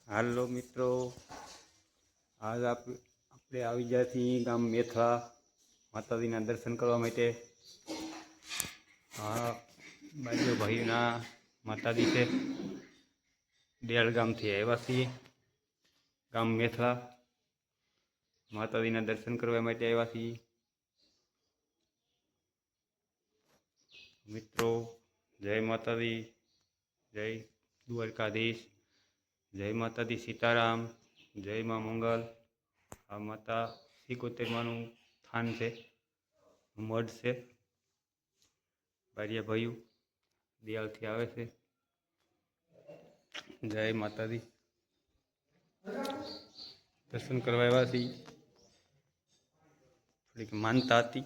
હાલો મિત્રો, આજ આપણે આવી ગયા છીએ ગામ મેથા માતાજીના દર્શન કરવા માટે। આ બાજુ ભાઈના માતાજી છે, ડેળ ગામથી આવ્યા છીએ ગામ મેથા માતાજીના દર્શન કરવા માટે આવ્યા છીએ। મિત્રો જય માતાજી, જય દ્વારકાધીશ, જય માતાજી સીताराम, जय माँ मंगल। आ माता 71 थान से मठ से बारिया भाई दियाल थी आवे से। जय माताजी, दर्शन करवा थोड़ी मानता थी,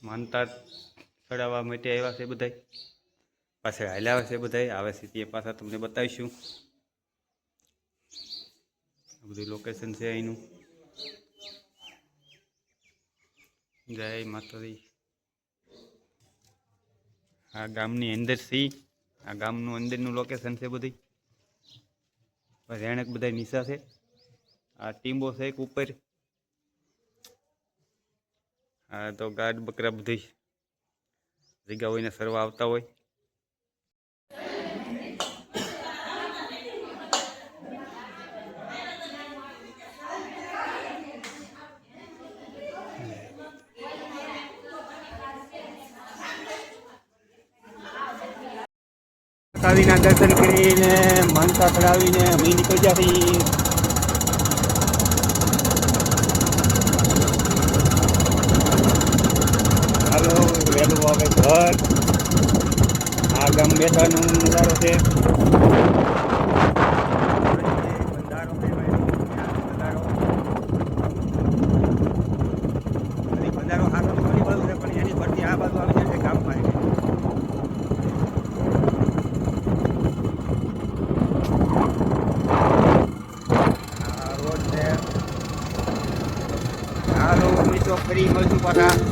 मानता चढ़ावा माटे आव्या छे बधाय, पाछळ हाल्या छे बधाय आवे छे ते पाछा तमने बतावीशुं। બધું લોકેશન છે અહીંનું। જય માતાજી। આ ગામની અંદર છે, આ ગામનું અંદરનું લોકેશન છે બધી। રહેણક બધા નીચા છે, આ ટીમ્બો છે એક ઉપર। આ તો ગાડ બકરા બધી જગ્યા હોઈને સરવા આવતા હોય। માતાજીના દર્શન કરીને માનતા ચડાવીને અમે નીકળી ગયા છીએ। હાલો વહેલું આવે ઘર। આ ગામ મેથાનો નજારો છે। બંધારો હાથો ઘણી બાજુ છે, પણ એની પરથી આ બાજુ આવી જાય છે ગામમાં। ફરી મળશું પાછા।